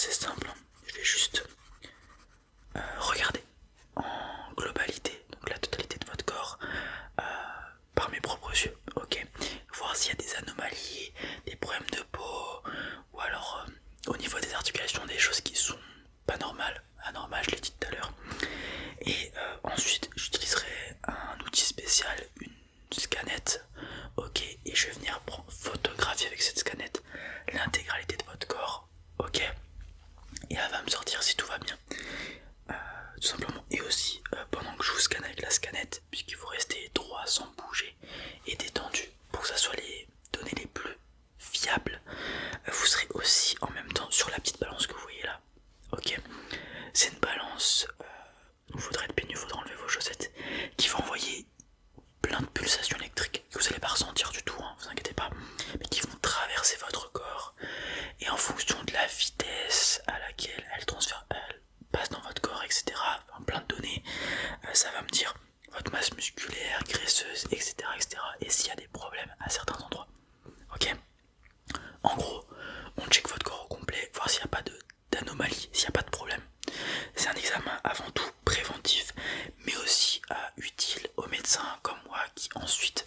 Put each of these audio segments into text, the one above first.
assez simple, hein. Je vais juste regarder en globalité, donc la totalité de votre corps, par mes propres yeux, ok. Voir s'il y a des anomalies, des problèmes de peau, ou alors au niveau des articulations, des choses qui sont pas normales, anormales, je l'ai dit tout à l'heure. Et ensuite, j'utiliserai un outil spécial, une scanette, ok. Et je vais venir photographier avec cette scanette l'intégralité de votre corps, ok. Et elle va me sortir si tout va bien. Tout simplement. Et aussi pendant que je vous scanne avec la scanette, puisqu'il faut rester droit sans bouger et détendu pour que ça soit les données les plus fiables, vous serez aussi en même temps sur la petite balance que vous voyez là, ok. C'est une balance, il faudrait être pieds nus, il faudra enlever vos chaussettes, qui va envoyer plein de pulsations électriques que vous n'allez pas ressentir du tout, hein, vous inquiétez pas, mais qui vont traverser votre corps, et en fonction de la vitesse à laquelle elle passe dans votre corps, etc., enfin, plein de données, ça va me dire votre masse musculaire, graisseuse, etc., etc., et s'il y a des problèmes à certains endroits, ok. En gros, on check votre corps au complet, voir s'il n'y a pas d'anomalie, s'il n'y a pas de problème. C'est un examen avant tout préventif, mais aussi utile aux médecins comme moi qui ensuite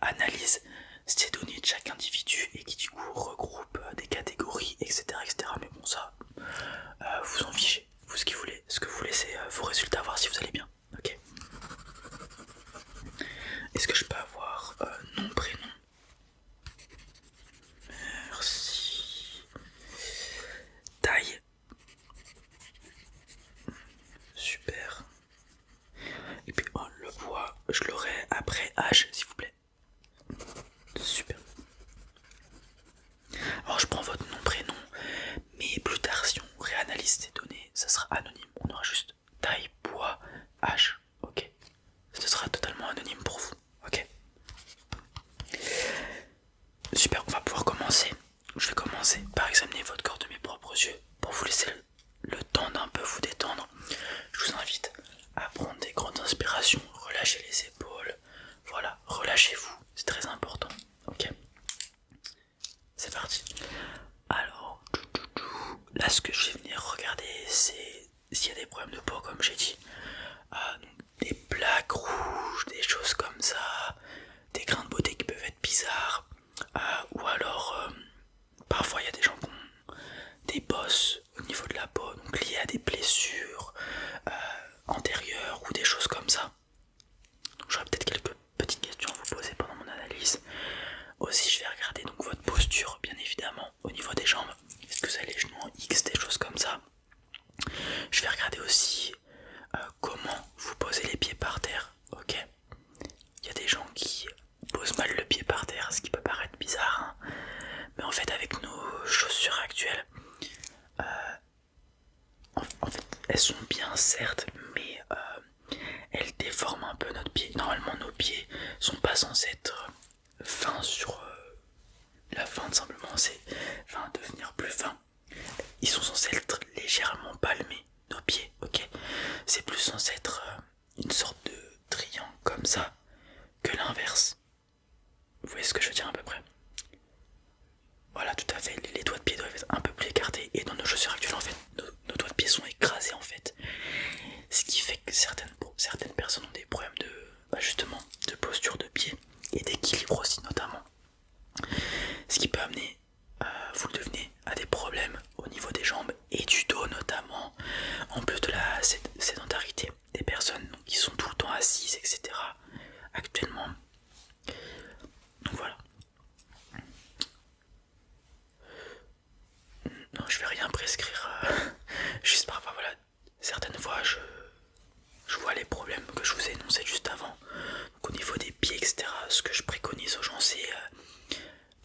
analysent ces données de chaque individu et qui du coup regroupe des catégories, etc., etc. Mais bon, ça, vous en fichez, vous ce que vous voulez c'est vos résultats, voir si vous allez bien, ok. Est-ce que je peux avoir nom, prénom? Merci. Taille? Super. Et puis le poids, je l'aurai après âge, s'il vous plaît. Super. Alors je prends votre nom, prénom, mais plus tard si on réanalyse ces données, ça sera anonyme. On aura juste taille, poids, âge, ok. Ce sera totalement anonyme pour vous, ok. Super, on va pouvoir commencer. Je vais commencer par examiner votre corps de mes propres yeux pour vous laisser le temps d'un peu vous détendre. Je vous invite à prendre des grandes inspirations, relâchez les épaules, voilà, relâchez-vous, c'est très important, ok. C'est parti. Alors, là ce que je vais venir regarder c'est s'il y a des problèmes de peau comme j'ai dit, donc des plaques rouges, des choses comme ça, des grains de beauté qui peuvent être bizarres, ou alors parfois il y a des gens qui ont des bosses au niveau de la peau, donc liées à des blessures antérieures ou des choses comme ça. Donc j'aurai peut-être quelques petites questions à vous poser pendant mon analyse. Aussi je vais regarder donc votre posture bien évidemment au niveau des jambes. Est-ce que vous avez les genoux en X, des choses comme ça. Je vais regarder aussi comment vous posez les pieds par terre, ok. Il y a des gens qui posent mal le pied par terre, ce qui peut paraître bizarre, hein. Mais en fait avec nos chaussures actuelles, en fait elles sont bien certes, mais elles déforment un peu notre pied. Normalement nos pieds sont pas censés être fins sur la fin, simplement c'est devenir plus fin. Ils sont censés être légèrement palmés, nos pieds, ok. C'est plus censé être une sorte de triangle comme ça que l'inverse. Vous voyez ce que je veux dire à peu près? Voilà, tout à fait, les doigts de pied doivent être un peu plus écartés, et dans nos chaussures actuelles en fait, nos doigts de pied sont écrasés en fait. Ce qui fait que certaines personnes ont des problèmes justement, de posture de pied et d'équilibre aussi notamment. Ce qui peut amener, vous le devinez, à des problèmes au niveau des jambes et du dos notamment, en plus de la sédentarité des personnes donc, qui sont tout le temps assises, etc. actuellement. Donc voilà. Non, je vais rien prescrire, juste parfois voilà, certaines fois je vois les problèmes que je vous ai énoncés juste avant. Donc au niveau des pieds, etc., ce que je préconise aux gens c'est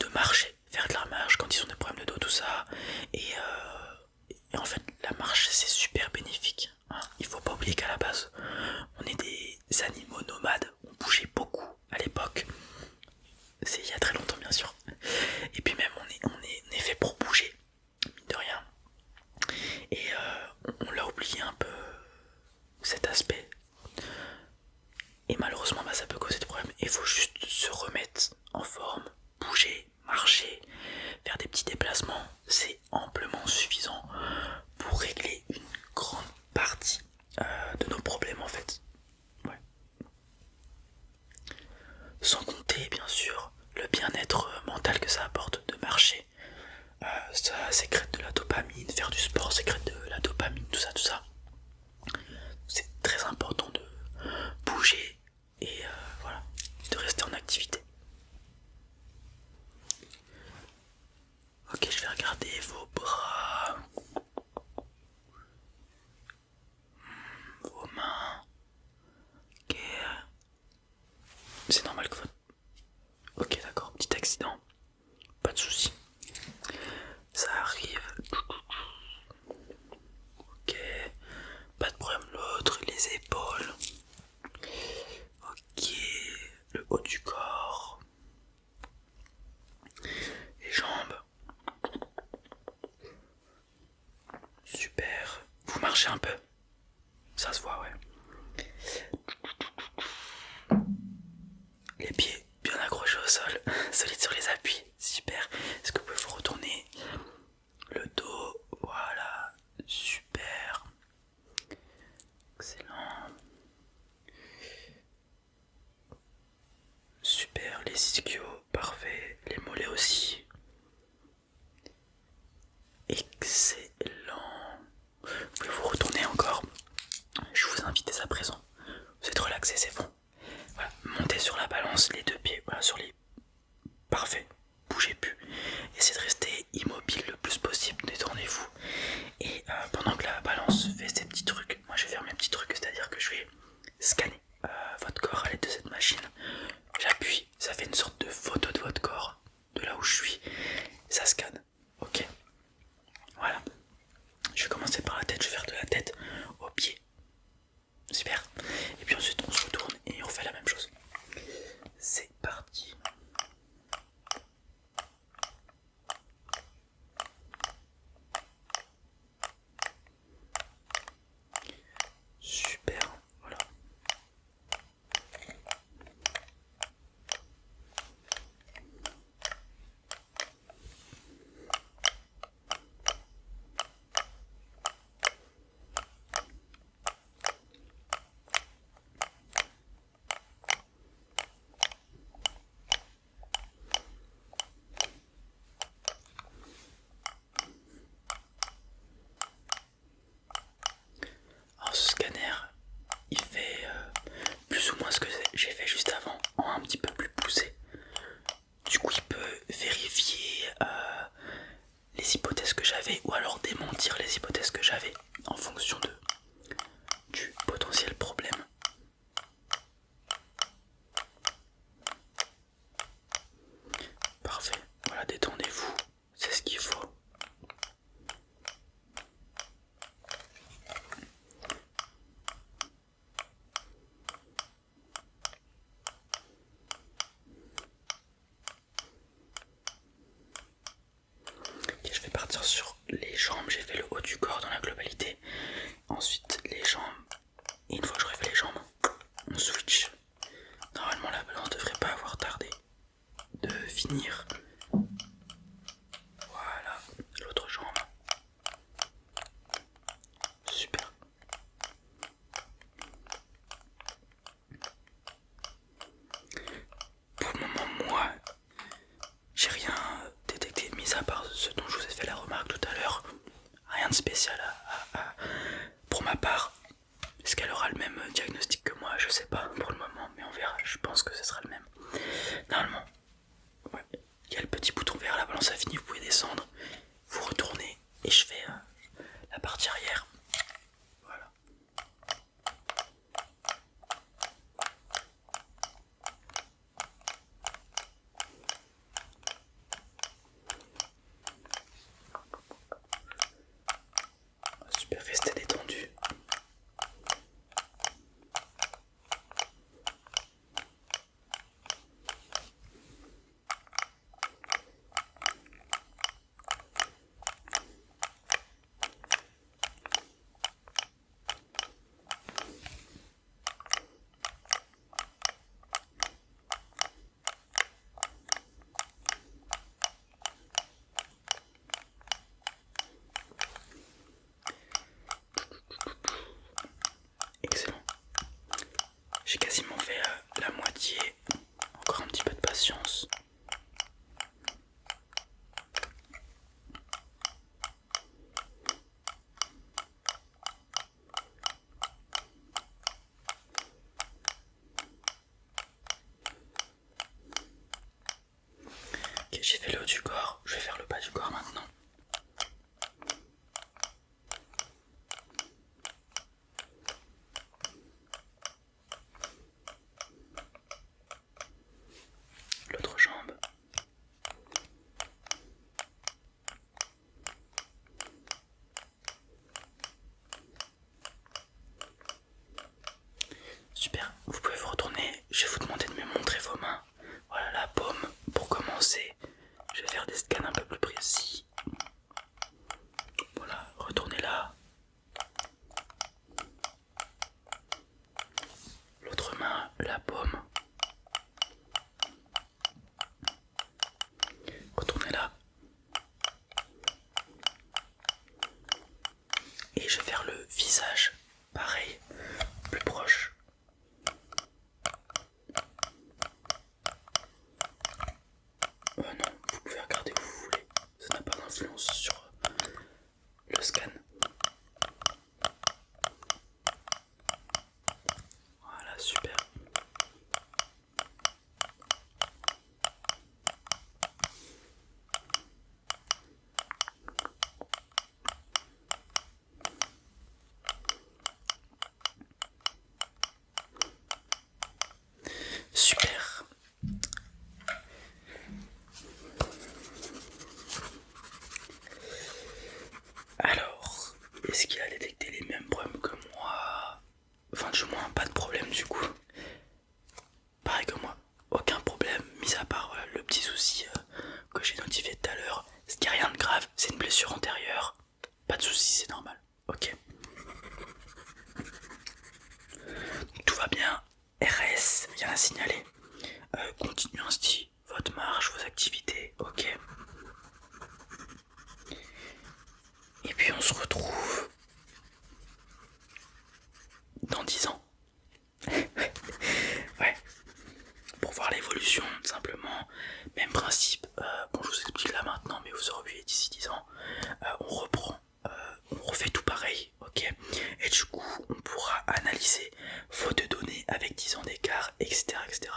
de marcher, faire de la marche quand ils ont des problèmes de dos, tout ça. Et en fait la marche c'est super bénéfique, hein. Il faut pas oublier qu'à la base on est des animaux nomades, on bougeait beaucoup à l'époque. C'est il y a très longtemps bien sûr. Et puis même on est fait pour bouger, mine de rien. Et on l'a oublié un peu cet aspect. Et malheureusement ça peut causer des problèmes. Il faut juste se remettre en forme, bouger, marcher, faire des petits déplacements, c'est amplement suffisant marcher, ça sécrète de la dopamine, faire du sport sécrète de la dopamine, tout ça, tout ça. C'est très important de bouger et voilà, de rester en activité. Ok, je vais regarder vos bras, vos mains. Ok, c'est normal que votre... Ok, d'accord, petit accident, pas de soucis. Ça arrive. Ok, pas de problème. L'autre, les épaules. Ok, le haut du corps, les jambes. Super. Vous marchez un peu? Ça se voit, ouais. Les pieds bien accrochés au sol, solides sur les appuis. Super. Est-ce que vous pouvez vous retourner? Le dos, voilà. Super. Excellent. Super, les ischios, parfait. Les mollets aussi. Excellent. Vous pouvez vous retourner encore. Je vous invite dès à présent. Vous êtes relaxé, c'est bon. Voilà, montez sur la balance, les deux pieds, voilà, sur les... Parfait, bougez plus. Essayez de rester immobile le plus possible, détendez-vous. Et pendant que la balance fait ses petits trucs, moi je vais faire mes petits trucs, c'est-à-dire que je vais scanner votre corps à l'aide de cette machine. J'appuie, ça fait une sorte de photo de votre corps, de là où je suis. Ça scanne, ok. Voilà. Je vais commencer par la tête, je vais faire de la tête aux pieds. Super. Et puis ensuite on se retourne et on fait la même chose. C'est parti. Super. Voilà. Alors ce scanner, il fait plus ou moins ce que j'ai fait juste avant, en un petit peu plus poussé. Du coup il peut vérifier les hypothèses que j'avais ou alors démentir les hypothèses que j'avais en fonction du potentiel problème. Parfait, voilà, détendez-vous, c'est ce qu'il faut. Ok, je vais partir sur les jambes, j'ai fait le haut du corps dans la globalité. Ensuite les jambes, et une fois que j'aurai fait les jambes, on switch. Normalement la balance devrait pas avoir tardé de finir. Voilà, l'autre jambe. Super. Pour le moment, moi, j'ai rien détecté, mis à part ce dont je vous ai fait la remarque tout à l'heure. Rien de spécial pour ma part. Est-ce qu'elle aura le même diagnostic que moi? Je sais pas pour le moment, mais on verra. Je pense que ce sera le même. Normalement, ouais. Il y a le petit bouton vert, la balance a fini, vous pouvez descendre, vous retournez et je fais la partie arrière. Voilà. Super, restez détendu. des scans un peu plus précis. Voilà, retournez là. L'autre main, la paume. Retournez là. Et je vais faire le visage, pareil, plus proche. Non, vous pouvez regarder où vous voulez, ça n'a pas d'influence sur le scan. Voilà, super. Super. Alors, est-ce qu'il a détecté les mêmes problèmes que moi? Enfin, du moins, pas de problème du coup. Pareil que moi, aucun problème, mis à part voilà, le petit souci que j'ai notifié tout à l'heure. Ce qui est rien de grave, c'est une blessure antérieure. Pas de souci, c'est normal. Ok. Donc, tout va bien. RS, rien à signaler. Continuez ainsi votre marche, vos activités. Ok. Et puis on se retrouve dans 10 ans. Ouais. Pour voir l'évolution, simplement. Même principe. Bon, je vous explique là maintenant, mais vous aurez vu d'ici 10 ans. On reprend. On refait tout pareil. Ok. Et du coup, on pourra analyser vos deux données avec 10 ans d'écart, etc., etc.